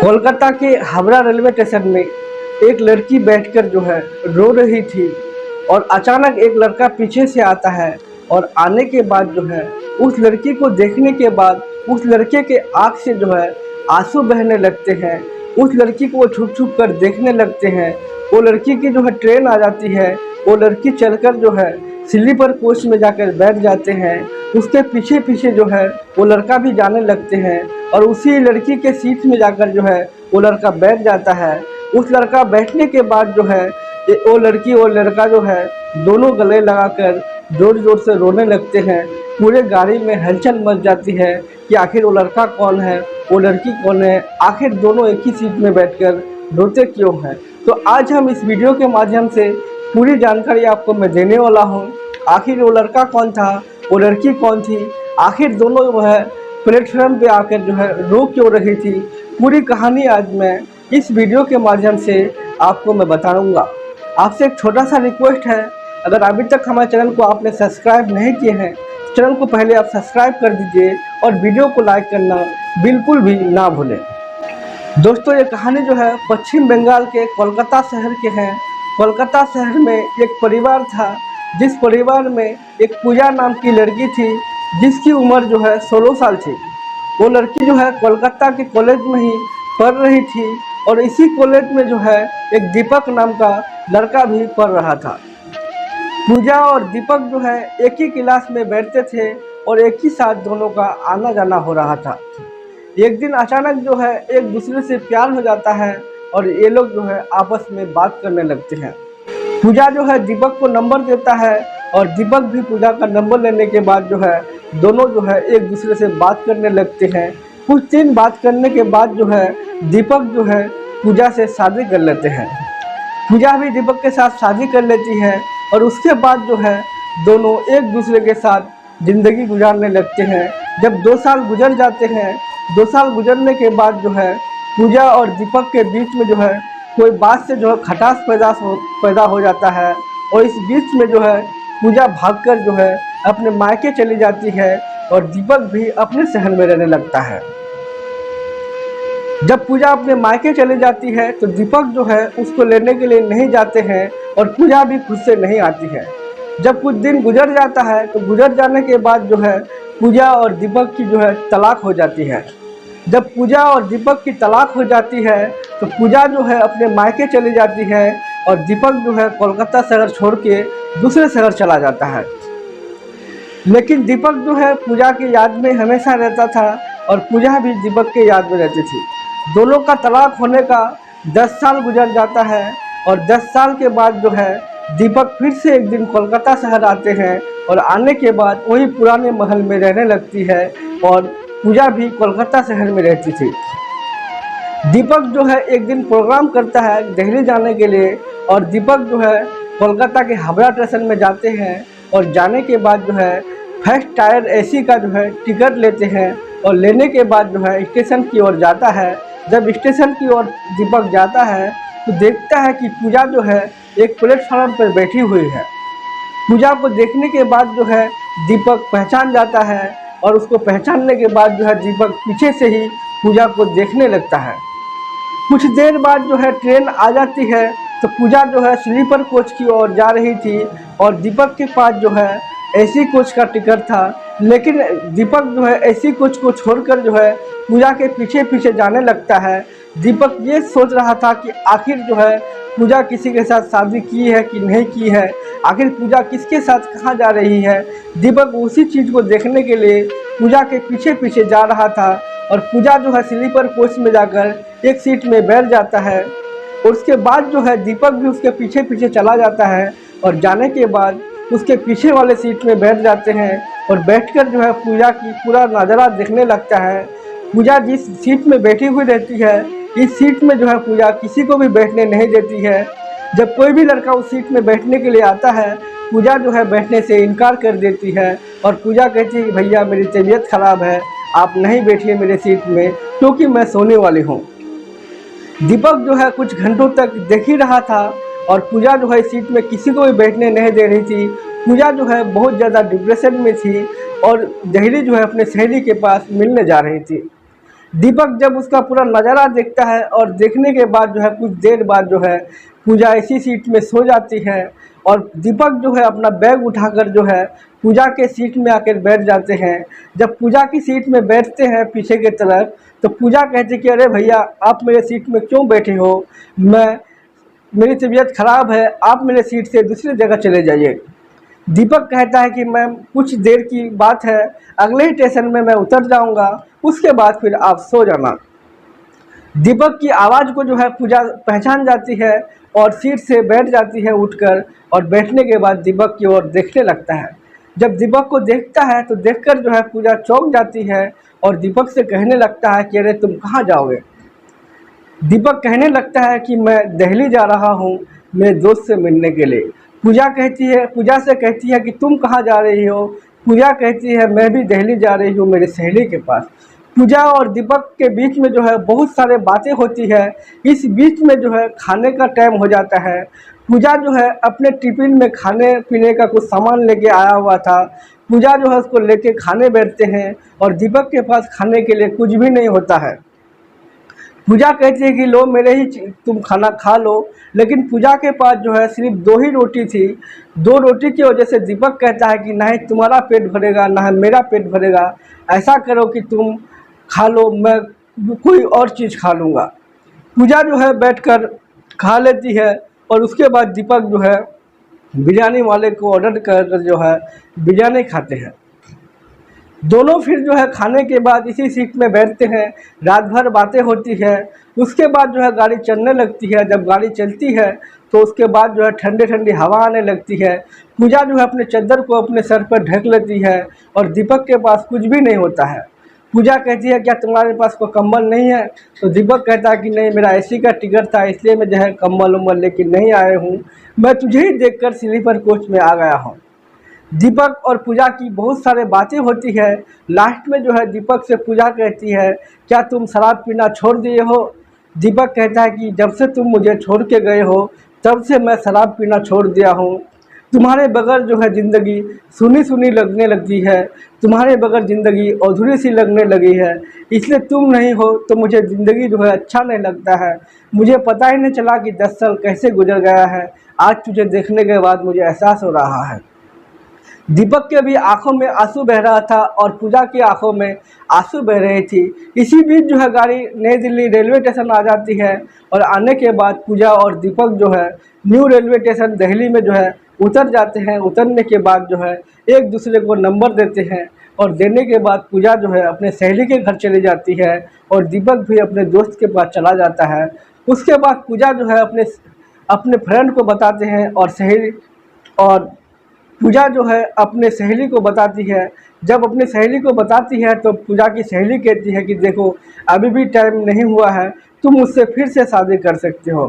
कोलकाता के Howrah railway station में एक लड़की बैठकर जो है रो रही थी और अचानक एक लड़का पीछे से आता है और आने के बाद जो है उस लड़की को देखने के बाद उस लड़के के आँख से जो है आंसू बहने लगते हैं। उस लड़की को वो छुप छुप कर देखने लगते हैं। वो लड़की की जो है ट्रेन आ जाती है। वो लड़की चलकर जो है स्लीपर कोच में जाकर बैठ जाते हैं। उसके पीछे पीछे जो है वो लड़का भी जाने लगते हैं और उसी लड़की के सीट में जाकर जो है वो लड़का बैठ जाता है। उस लड़का बैठने के बाद जो है वो लड़की और लड़का जो है दोनों गले लगाकर जोर जोर से रोने लगते हैं। पूरे गाड़ी में हलचल मच जाती है कि आखिर वो लड़का कौन है, वो लड़की कौन है, आखिर दोनों एक ही सीट में बैठकर रोते क्यों हैं। तो आज हम इस वीडियो के माध्यम से पूरी जानकारी आपको मैं देने वाला हूँ। आखिर वो लड़का कौन था, वो लड़की कौन थी, आखिर दोनों जो है प्लेटफॉर्म पे आकर जो है रो क्यों रही थी, पूरी कहानी आज मैं इस वीडियो के माध्यम से आपको मैं बताऊंगा। आपसे एक छोटा सा रिक्वेस्ट है, अगर अभी तक हमारे चैनल को आपने सब्सक्राइब नहीं किए हैं तो चैनल को पहले आप सब्सक्राइब कर दीजिए और वीडियो को लाइक करना बिल्कुल भी ना भूलें। दोस्तों, ये कहानी जो है पश्चिम बंगाल के कोलकाता शहर के हैं। कोलकाता शहर में एक परिवार था, जिस परिवार में एक पूजा नाम की लड़की थी जिसकी उम्र जो है 16 साल थी। वो लड़की जो है कोलकाता के कॉलेज में ही पढ़ रही थी और इसी कॉलेज में जो है एक दीपक नाम का लड़का भी पढ़ रहा था। पूजा और दीपक जो है एक ही क्लास में बैठते थे और एक ही साथ दोनों का आना जाना हो रहा था। एक दिन अचानक जो है एक दूसरे से प्यार हो जाता है और ये लोग जो है आपस में बात करने लगते हैं। पूजा जो है दीपक को नंबर देता है और दीपक भी पूजा का नंबर लेने के बाद जो है दोनों जो है एक दूसरे से बात करने लगते हैं। कुछ दिन बात करने के बाद जो है दीपक जो है पूजा से शादी कर लेते हैं। पूजा भी दीपक के साथ शादी कर लेती है और उसके बाद जो है दोनों एक दूसरे के साथ ज़िंदगी गुजारने लगते हैं। जब 2 साल गुजर जाते हैं, 2 साल गुजरने के बाद जो है पूजा और दीपक के बीच में जो है कोई बात से जो है खटास पैदा हो जाता है और इस बीच में जो है पूजा भागकर जो है अपने मायके चली जाती है और दीपक भी अपने शहर में रहने लगता है। जब पूजा अपने मायके चली जाती है तो दीपक जो है उसको लेने के लिए नहीं जाते हैं और पूजा भी खुद से नहीं आती है। जब कुछ दिन गुजर जाता है तो गुजर जाने के बाद जो है पूजा और दीपक की जो है तलाक हो जाती है। जब पूजा और दीपक की तलाक हो जाती है तो पूजा जो है अपने मायके चली जाती है और दीपक जो है कोलकाता शहर छोड़ के दूसरे शहर चला जाता है। लेकिन दीपक जो है पूजा की याद में हमेशा रहता था और पूजा भी दीपक के याद में रहती थी। दोनों का तलाक होने का 10 साल गुजर जाता है और 10 साल के बाद जो है दीपक फिर से एक दिन कोलकाता शहर आते हैं और आने के बाद वही पुराने महल में रहने लगती है और पूजा भी कोलकाता शहर में रहती थी। दीपक जो है एक दिन प्रोग्राम करता है दिल्ली जाने के लिए और दीपक जो है कोलकाता के हावड़ा स्टेशन में जाते हैं और जाने के बाद जो है फर्स्ट टायर एसी का जो है टिकट लेते हैं और लेने के बाद जो है स्टेशन की ओर जाता है। जब स्टेशन की ओर दीपक जाता है तो देखता है कि पूजा जो है एक प्लेटफॉर्म पर बैठी हुई है। पूजा को देखने के बाद जो है दीपक पहचान जाता है और उसको पहचानने के बाद जो है दीपक पीछे से ही पूजा को देखने लगता है। कुछ देर बाद जो है ट्रेन आ जाती है तो पूजा जो है स्लीपर कोच की ओर जा रही थी और दीपक के पास जो है एसी कोच का टिकट था। लेकिन दीपक जो है एसी कोच को छोड़कर जो है पूजा के पीछे पीछे जाने लगता है। दीपक ये सोच रहा था कि आखिर जो है पूजा किसी के साथ शादी की है कि नहीं की है, आखिर पूजा किसके साथ कहाँ जा रही है। दीपक उसी चीज़ को देखने के लिए पूजा के पीछे पीछे जा रहा था और पूजा जो है स्लीपर कोच में जाकर एक सीट में बैठ जाता है और उसके बाद जो है दीपक भी उसके पीछे पीछे चला जाता है और जाने के बाद उसके पीछे वाले सीट में बैठ जाते हैं और बैठकर जो है पूजा की पूरा नज़ारा देखने लगता है। पूजा जिस सीट में बैठी हुई रहती है, इस सीट में जो है पूजा किसी को भी बैठने नहीं देती है। जब कोई भी लड़का उस सीट में बैठने के लिए आता है, पूजा जो है बैठने से इनकार कर देती है और पूजा कहती है कि भैया मेरी तबीयत ख़राब है, आप नहीं बैठिए मेरे सीट में क्योंकि मैं सोने वाली हूँ। दीपक जो है कुछ घंटों तक देख ही रहा था और पूजा जो है सीट में किसी को भी बैठने नहीं दे रही थी। पूजा जो है बहुत ज़्यादा डिप्रेशन में थी और दिल्ली जो है अपने सहेली के पास मिलने जा रही थी। दीपक जब उसका पूरा नज़ारा देखता है और देखने के बाद जो है कुछ देर बाद जो है पूजा इसी सीट में सो जाती है और दीपक जो है अपना बैग उठाकर जो है पूजा के सीट में आकर बैठ जाते हैं। जब पूजा की सीट में बैठते हैं पीछे की तरफ, तो पूजा कहती कि अरे भैया आप मेरे सीट में क्यों बैठे हो, मेरी तबीयत ख़राब है, आप मेरे सीट से दूसरी जगह चले जाइए। दीपक कहता है कि मैम कुछ देर की बात है, अगले ही स्टेशन में मैं उतर जाऊंगा, उसके बाद फिर आप सो जाना। दीपक की आवाज़ को जो है पूजा पहचान जाती है और सीट से बैठ जाती है उठकर, और बैठने के बाद दीपक की ओर देखने लगता है। जब दीपक को देखता है तो देखकर जो है पूजा चौंक जाती है और दीपक से कहने लगता है कि अरे तुम कहाँ जाओगे। दीपक कहने लगता है कि मैं दिल्ली जा रहा हूँ मेरे दोस्त से मिलने के लिए। पूजा से कहती है कि तुम कहाँ जा रही हो। पूजा कहती है मैं भी दिल्ली जा रही हूँ मेरी सहेली के पास। पूजा और दीपक के बीच में जो है बहुत सारे बातें होती है। इस बीच में जो है खाने का टाइम हो जाता है। पूजा जो है अपने टिफिन में खाने पीने का कुछ सामान लेके आया हुआ था। पूजा जो है उसको लेके खाने बैठते हैं और दीपक के पास खाने के लिए कुछ भी नहीं होता है। पूजा कहती है कि लो मेरे ही तुम खाना खा लो, लेकिन पूजा के पास जो है सिर्फ 2 ही रोटी थी। 2 रोटी की वजह से दीपक कहता है कि ना ही तुम्हारा पेट भरेगा ना ही मेरा पेट भरेगा, ऐसा करो कि तुम खा लो, मैं कोई और चीज़ खा लूँगा। पूजा जो है बैठकर खा लेती है और उसके बाद दीपक जो है बिरयानी वाले को ऑर्डर कर जो है बिरयानी खाते हैं। दोनों फिर जो है खाने के बाद इसी सीट में बैठते हैं, रात भर बातें होती है। उसके बाद जो है गाड़ी चलने लगती है। जब गाड़ी चलती है तो उसके बाद जो है ठंडी ठंडी हवा आने लगती है। पूजा जो है अपने चादर को अपने सर पर ढक लेती है और दीपक के पास कुछ भी नहीं होता है। पूजा कहती है क्या तुम्हारे पास कोई कंबल नहीं है, तो दीपक कहता है कि नहीं मेरा एसी का टिकट था इसलिए मैं जो है कंबल उम्बल लेके नहीं आए हूँ, मैं तुझे ही देखकर स्लीपर कोच में आ गया हूँ। दीपक और पूजा की बहुत सारे बातें होती है। लास्ट में जो है दीपक से पूजा कहती है क्या तुम शराब पीना छोड़ दिए हो। दीपक कहता है कि जब से तुम मुझे छोड़ के गए हो तब से मैं शराब पीना छोड़ दिया हूँ। तुम्हारे बगैर जो है ज़िंदगी सुनी सुनी लगने लगती है, तुम्हारे बगैर ज़िंदगी अधूरी सी लगने लगी है, इसलिए तुम नहीं हो तो मुझे ज़िंदगी जो है अच्छा नहीं लगता है। मुझे पता ही नहीं चला कि 10 साल कैसे गुजर गया है, आज तुझे देखने के बाद मुझे एहसास हो रहा है। दीपक के भी आंखों में आंसू बह रहा था और पूजा की आंखों में आंसू बह रही थी। इसी बीच जो है गाड़ी नई दिल्ली रेलवे स्टेशन आ जाती है और आने के बाद पूजा और दीपक जो है न्यू रेलवे स्टेशन दिल्ली में जो है उतर जाते हैं। उतरने के बाद जो है एक दूसरे को नंबर देते हैं और देने के बाद पूजा जो है अपने सहेली के घर चली जाती है और दीपक भी अपने दोस्त के पास चला जाता है। उसके बाद पूजा जो है अपने फ्रेंड को बताते हैं और पूजा जो है अपने सहेली को बताती है। जब अपनी सहेली को बताती है तो पूजा की सहेली कहती है कि देखो अभी भी टाइम नहीं हुआ है, तुम मुझसे फिर से शादी कर सकते हो।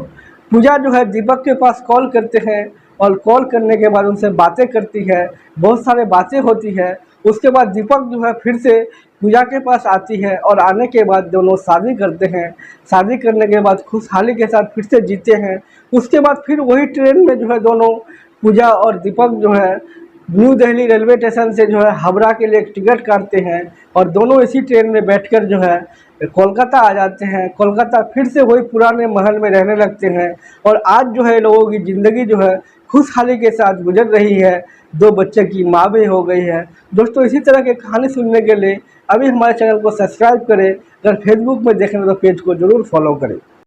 पूजा जो है दीपक के पास कॉल करते हैं और कॉल करने के बाद उनसे बातें करती है, बहुत सारे बातें होती है। उसके बाद दीपक जो है फिर से पूजा के पास आती है और आने के बाद दोनों शादी करते हैं। शादी करने के बाद खुशहाली के साथ फिर से जीते हैं। उसके बाद फिर वही ट्रेन में जो है दोनों पूजा और दीपक जो है न्यू दिल्ली रेलवे स्टेशन से जो है हावड़ा के लिए एक टिकट काटते हैं और दोनों इसी ट्रेन में बैठकर जो है कोलकाता आ जाते हैं। कोलकाता फिर से वही पुराने महल में रहने लगते हैं और आज जो है लोगों की ज़िंदगी जो है खुशहाली के साथ गुजर रही है। 2 बच्चे की माँ भी हो गई है। दोस्तों इसी तरह की कहानी सुनने के लिए अभी हमारे चैनल को सब्सक्राइब करें। अगर फेसबुक में देखें तो पेज को ज़रूर फॉलो करें।